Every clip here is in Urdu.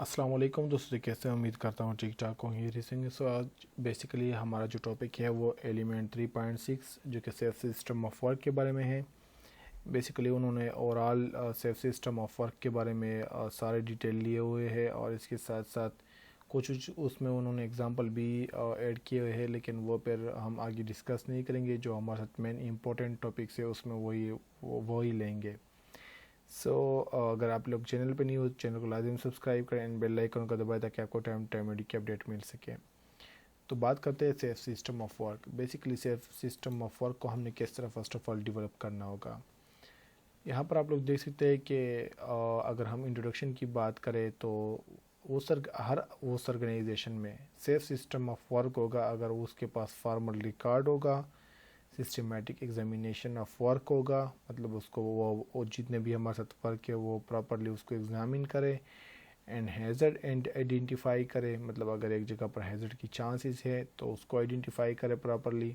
السلام علیکم دوستوں، کیسے امید کرتا ہوں ٹھیک ٹھاک ہوں گے ریسنگ. سو آج بیسیکلی ہمارا جو ٹاپک ہے وہ ایلیمنٹ 3.6 جو کہ سیف سسٹم آف ورک کے بارے میں ہے. بیسیکلی انہوں نے overall safe system of work کے بارے میں سارے ڈیٹیل لیے ہوئے ہیں اور اس کے ساتھ ساتھ کچھ اس میں انہوں نے اگزامپل بھی ایڈ کیے ہوئے ہیں، لیکن وہ پھر ہم آگے ڈسکس نہیں کریں گے. جو ہمارے ساتھ مین امپورٹنٹ ٹاپکس ہے اس میں وہی لیں گے. سو اگر آپ لوگ چینل پہ نہیں ہو چینل کو لازم سبسکرائب کریں اینڈ بیل آئیکن کو دبائیں تاکہ آپ کو ٹائم کی اپڈیٹ مل سکے. تو بات کرتے ہیں safe system of work. Basically safe system of work کو ہم نے کس طرح فرسٹ آف آل ڈیولپ کرنا ہوگا. یہاں پر آپ لوگ دیکھ سکتے ہیں کہ اگر ہم انٹروڈکشن کی بات کریں تو ہر اس آرگنائزیشن میں سیف سسٹم آف ورک ہوگا اگر اس کے پاس فارمل ریکارڈ ہوگا، سسٹمیٹک ایگزامینیشن آف ورک ہوگا. مطلب اس کو وہ جتنے بھی ہمارے ساتھ ورک ہے وہ پراپرلی اس کو ایگزامن کرے اینڈ ہیزرڈ آئیڈینٹیفائی کرے. مطلب اگر ایک جگہ پر ہیزرڈ کی چانسز ہے تو اس کو آئیڈینٹیفائی کرے properly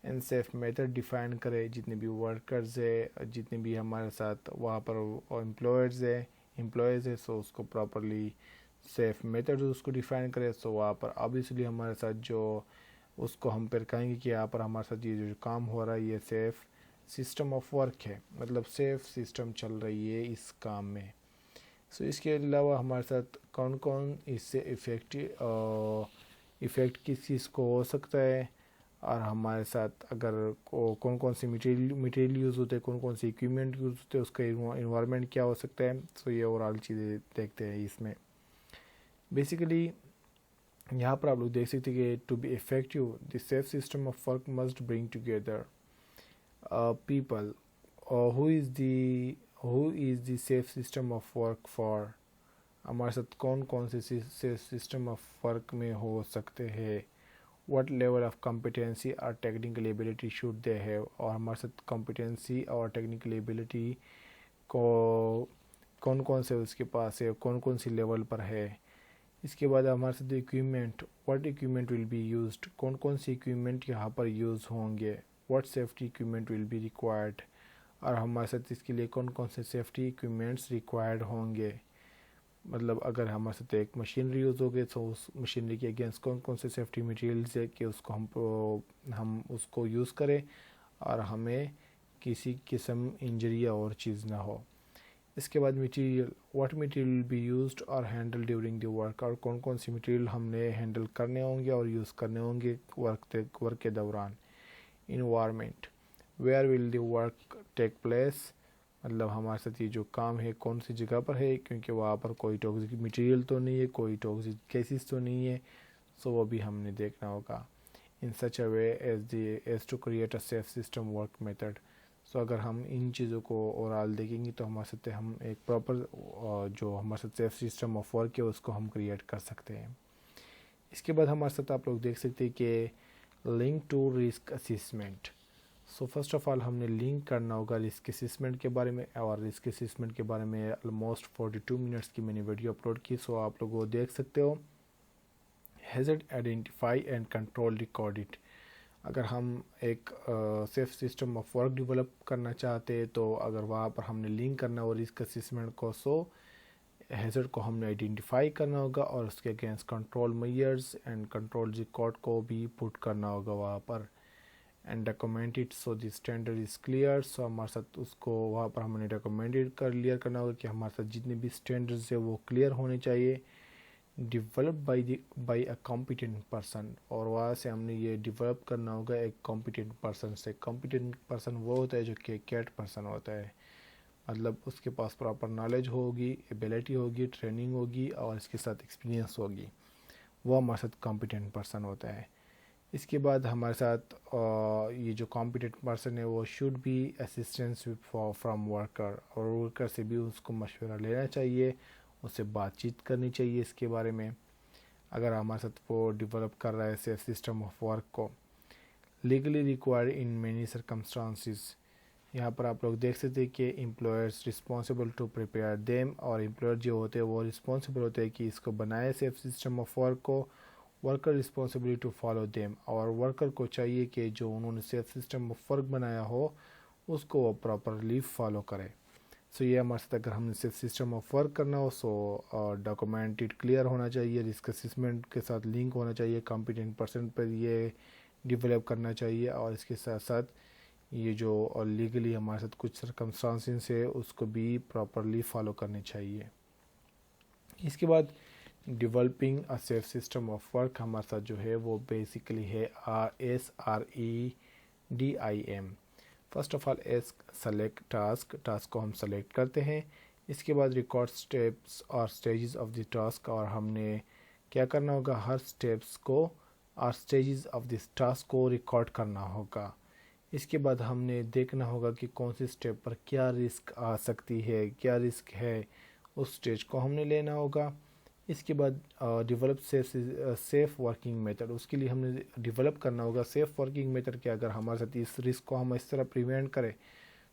and safe method define کرے. جتنے بھی ورکرز ہے، جتنے بھی ہمارے ساتھ وہاں پر امپلائیز ہے سو اس کو پراپرلی سیف میتھڈ اس کو ڈیفائن کرے. سو وہاں پر آبویسلی ہمارے ساتھ جو اس کو ہم پھر کہیں گے کہ یہاں پر ہمارے ساتھ یہ جو کام ہو رہا ہے یہ سیف سسٹم آف ورک ہے، مطلب سیف سسٹم چل رہی ہے اس کام میں. سو اس کے علاوہ ہمارے ساتھ کون اس سے ایفیکٹ کس چیز کو ہو سکتا ہے، اور ہمارے ساتھ اگر کون سی میٹیریل یوز ہوتے ہیں، کون سی ایکوپمنٹ یوز ہوتے ہیں، اس کا انوائرمنٹ کیا ہو سکتا ہے. سو یہ اوورال چیزیں دیکھتے ہیں اس میں. بیسیکلی یہاں پر آپ لوگ دیکھ سکتے ہیں کہ to be effective the safe system of work must bring together people. Who is the safe system of work for. ہمارے ساتھ کون سے سیف سسٹم آف ورک میں ہو سکتے ہیں. واٹ لیول آف کمپیٹنسی اور technical ability should they have. اور ہمارے ساتھ کمپیٹنسی اور ٹیکنیکل ایبلٹی کو کون سے اس کے پاس ہے، کون سی لیول پر ہے. اس کے بعد ہمارے ساتھ equipment, what equipment will be used. کون سی ایکوپمنٹ یہاں پر یوز ہوں گے. What safety equipment will be required. اور ہمارے ساتھ اس کے لیے کون سے سیفٹی ایکوپمنٹس ریکوائرڈ ہوں گے. مطلب اگر ہمارے ساتھ ایک مشینری یوز ہوگی تو اس مشینری کے اگینسٹ کون سے سیفٹی مٹیریلز ہے کہ اس کو ہم اس کو یوز کریں اور ہمیں کسی قسم انجری اور چیز نہ ہو. اس کے بعد material, what material will be used اور ہینڈل ڈیورنگ دی ورک. اور کون سی میٹیریل ہم نے ہینڈل کرنے ہوں گے اور یوز کرنے ہوں گے ورک کے دوران. Environment, where will the work take place. مطلب ہمارے ساتھ یہ جو کام ہے کون سی جگہ پر ہے، کیونکہ وہاں پر کوئی ٹاکسک میٹیریل تو نہیں ہے، کوئی ٹاکسک کیسز تو نہیں ہے. سو وہ بھی ہم نے دیکھنا ہوگا. In such a way as to create a safe system work method. So اگر ہم ان چیزوں کو اوورال دیکھیں گے تو ہمارے ساتھ ہم ایک پراپر جو ہمارے ساتھ سیف سسٹم آف ورک ہے اس کو ہم کریٹ کر سکتے ہیں. اس کے بعد ہمارے ساتھ آپ لوگ دیکھ سکتے ہیں کہ link to risk assessment. So first of all ہم نے لنک کرنا ہوگا رسک اسیسمنٹ کے بارے میں، اور رسک اسیسمنٹ کے بارے میں آلموسٹ 42 منٹس کی میں نے ویڈیو اپلوڈ کی. سو آپ لوگ وہ دیکھ سکتے ہو. Hazard identify and control record. اگر ہم ایک safe system of work develop کرنا چاہتے تو اگر وہاں پر ہم نے لنک کرنا ہو رسک اسیسمنٹ کو، سو ہیزرڈ کو ہم نے آئیڈینٹیفائی کرنا ہوگا اور اس کے against control measures and control record کو بھی پٹ کرنا ہوگا وہاں پر and documented so the standard is clear. So ہمارے ساتھ اس کو وہاں پر ہم نے ڈاکومنٹڈ کلیئر کرنا ہوگا کہ ہمارے ساتھ جتنے بھی اسٹینڈرڈز ہیں وہ کلیئر ہونے چاہیے. Develop by a competent person. اور وہاں سے ہم نے یہ ڈیولپ کرنا ہوگا ایک کمپیٹنٹ پرسن سے. کمپیٹنٹ پرسن وہ ہوتا ہے جو کہ کیٹ پرسن ہوتا ہے. مطلب اس کے پاس پراپر نالج ہوگی، ایبلٹی ہوگی، ٹریننگ ہوگی اور اس کے ساتھ ایکسپیرینس ہوگی. وہ ہمارے ساتھ کمپیٹنٹ پرسن ہوتا ہے. اس کے بعد ہمارے ساتھ یہ جو کمپیٹنٹ پرسن ہے وہ should be assistance from worker. اور ورکر سے بھی اس کو مشورہ لینا چاہیے، اس سے بات چیت کرنی چاہیے اس کے بارے میں اگر ہمارے ساتھ وہ ڈیولپ کر رہا ہے سیف سسٹم آف ورک کو. Legally required in many circumstances. یہاں پر آپ لوگ دیکھ سکتے ہیں کہ employers responsible to prepare them. اور امپلائر جو ہوتے ہیں وہ رسپانسبل ہوتے ہیں کہ اس کو بنائے سیف سسٹم آف ورک کو. Worker responsibility to follow them. اور ورکر کو چاہیے کہ جو انہوں نے سیف سسٹم آف ورک بنایا ہو اس کو وہ پراپرلی فالو کرے. سو یہ ہمارے ساتھ اگر ہم نے صرف سسٹم آف ورک کرنا ہو سو ڈاکومنٹڈ کلیئر ہونا چاہیے، رسک اسسمنٹ کے ساتھ لنک ہونا چاہیے، کمپیٹنٹ پرسن پر یہ ڈیولپ کرنا چاہیے، اور اس کے ساتھ ساتھ یہ جو لیگلی ہمارے ساتھ کچھ سرکمسٹانسز ہے اس کو بھی پراپرلی فالو کرنے چاہیے۔ اس کے بعد developing a safe system of work ہمارے ساتھ جو ہے وہ بیسیکلی ہے SREDIM۔ First of all select task کو ہم سلیکٹ کرتے ہیں، اس کے بعد ریکارڈ سٹیپس اور سٹیجز آف دی ٹاسک، اور ہم نے کیا کرنا ہوگا، ہر سٹیپس کو اور سٹیجز آف دس ٹاسک کو ریکارڈ کرنا ہوگا۔ اس کے بعد ہم نے دیکھنا ہوگا کہ کون سی سٹیپ پر کیا رسک آ سکتی ہے، کیا رسک ہے، اس سٹیج کو ہم نے لینا ہوگا۔ اس کے بعد ڈیولپ سیف ورکنگ میتھڈ، اس کے لیے ہم نے ڈیولپ کرنا ہوگا سیف ورکنگ میتھڈ کہ اگر ہمارے ساتھ اس رسک کو ہم اس طرح پریونٹ کریں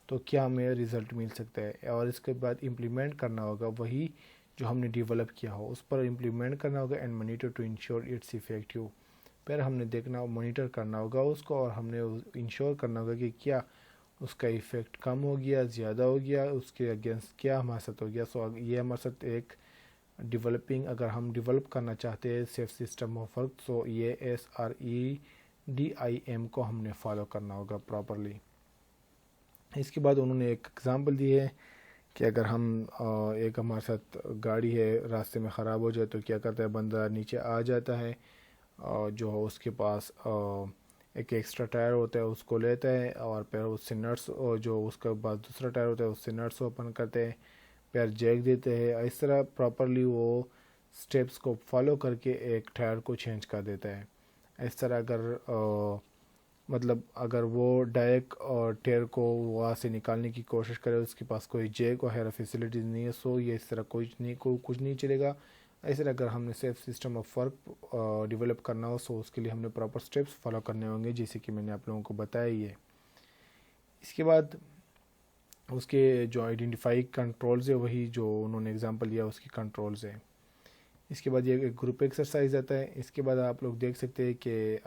تو کیا ہمیں رزلٹ مل سکتا ہے، اور اس کے بعد امپلیمنٹ کرنا ہوگا وہی جو ہم نے ڈیولپ کیا ہو اس پر امپلیمنٹ کرنا ہوگا، and monitor to ensure its effective. پھر ہم نے دیکھنا مانیٹر کرنا ہوگا اس کو، اور ہم نے انشور کرنا ہوگا کہ کیا اس کا ایفیکٹ کم ہو گیا، زیادہ ہو گیا، اس کے اگینسٹ کیا ہمارے ساتھ ہو گیا۔ سو یہ ہمارے ساتھ ایک ڈیولپنگ، اگر ہم ڈیولپ کرنا چاہتے ہیں سیف سسٹم آف ورک، سو یہ SREDIM کو ہم نے فالو کرنا ہوگا پراپرلی۔ اس کے بعد انہوں نے ایک ایگزامپل دی ہے کہ اگر ہم ایک ہمارے ساتھ گاڑی ہے راستے میں خراب ہو جائے تو کیا کرتا ہے، بندہ نیچے آ جاتا ہے، جو اس کے پاس ایک ایکسٹرا ٹائر ہوتا ہے اس کو لیتا ہے، اور پھر اس سے نٹس، جو اس کا بعد دوسرا ٹائر ہوتا ہے اس سے نٹس اوپن کرتے ہیں، پیر جیک دیتے ہیں، اس طرح پراپرلی وہ سٹیپس کو فالو کر کے ایک ٹائر کو چینج کر دیتا ہے۔ اس طرح اگر وہ ڈائریکٹ ٹائر کو وہاں سے نکالنے کی کوشش کرے، اس کے پاس کوئی جیک وغیرہ فیسلٹیز نہیں ہے، سو یہ اس طرح کچھ نہیں چلے گا۔ اس طرح اگر ہم نے safe system of work develop کرنا ہو سو اس کے لیے ہم نے پراپر سٹیپس فالو کرنے ہوں گے، جیسے کہ میں نے آپ لوگوں کو بتایا ہی ہے۔ اس کے بعد اس کے جو آئیڈینٹیفائی کنٹرولز ہے وہی جو انہوں نے اگزامپل دیا اس کی کنٹرولز ہے۔ اس کے بعد یہ ایک گروپ ایکسرسائز آتا ہے۔ اس کے بعد آپ لوگ دیکھ سکتے ہیں کہ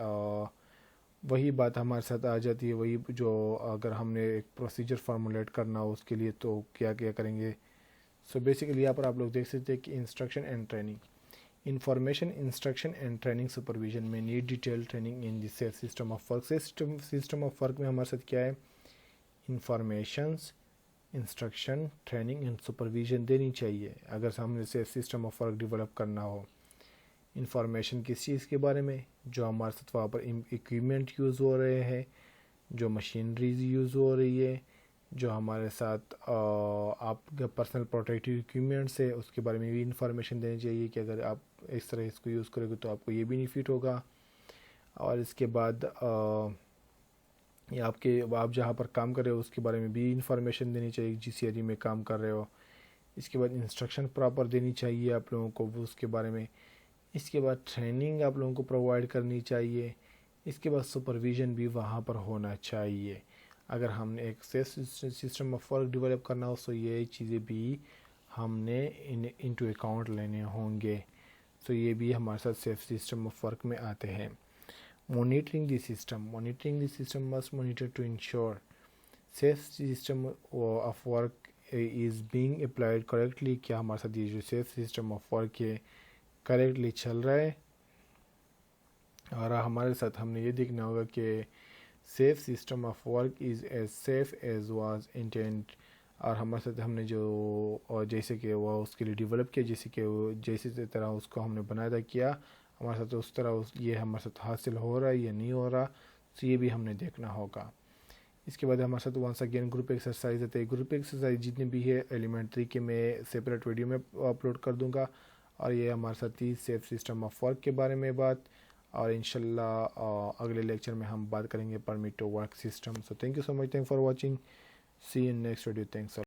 وہی بات ہمارے ساتھ آ جاتی ہے، وہی جو اگر ہم نے ایک پروسیجر فارمولیٹ کرنا ہو اس کے لیے تو کیا کریں گے۔ سو بیسیکلی یہاں پر آپ لوگ دیکھ سکتے ہیں کہ instruction and training, information instruction and training supervision میں need detail training in the safe system of work. System of work میں ہمارے ساتھ کیا ہے، informations, instruction, training and supervision دینی چاہیے اگر ہم نے safe system of work develop کرنا ہو۔ انفارمیشن کس چیز کے بارے میں، جو ہمارے ساتھ وہاں پر ایکوپمنٹ یوز ہو رہے ہیں، جو مشینریز یوز ہو رہی ہے، جو ہمارے ساتھ آپ کا پرسنل پروٹیکٹیو ایکوپمنٹس ہے اس کے بارے میں بھی انفارمیشن دینی چاہیے کہ اگر آپ اس طرح اس کو یوز کرو گے تو آپ کو یہ بینیفٹ ہوگا۔ اور اس کے بعد آپ جہاں پر کام کر رہے ہو اس کے بارے میں بھی انفارمیشن دینی چاہیے، جس ایریا میں کام کر رہے ہو۔ اس کے بعد انسٹرکشن پراپر دینی چاہیے آپ لوگوں کو اس کے بارے میں۔ اس کے بعد ٹریننگ آپ لوگوں کو پرووائڈ کرنی چاہیے۔ اس کے بعد سپرویژن بھی وہاں پر ہونا چاہیے۔ اگر ہم نے ایک safe system of work develop کرنا ہو تو یہ چیزیں بھی ہم نے انٹو اکاؤنٹ لینے ہوں گے، تو یہ بھی ہمارے ساتھ سیف سسٹم آف ورک میں آتے ہیں۔ Monitoring the system must monitor to ensure safe system of work is being applied correctly، کیا ہمارے ساتھ یہ جو سیف سسٹم آف ورک ہے کریکٹلی چل رہا ہے، اور ہمارے ساتھ ہم نے یہ دیکھنا ہوگا کہ safe system of work is as safe as was intended, اور ہمارے ساتھ ہم نے جو جیسے کہ وہ اس کے لیے ڈیولپ کیا، جیسے طرح اس کو ہم نے بنایا تھا کیا ہمارے ساتھ اس طرح یہ ہمارے ساتھ حاصل ہو رہا ہے یا نہیں ہو رہا، تو یہ بھی ہم نے دیکھنا ہوگا۔ اس کے بعد ہمارے ساتھ ونس اگین گروپ ایکسرسائز آتے ہیں۔ گروپ ایکسرسائز جتنے بھی ہے ایلیمنٹری کے میں سیپریٹ ویڈیو میں اپلوڈ کر دوں گا، اور یہ ہمارے ساتھ تھی سیف سسٹم آف ورک کے بارے میں بات، اور انشاءاللہ اگلے لیکچر میں ہم بات کریں گے permit to work system. So thank you so much, thank for watching, see in next video, thanks.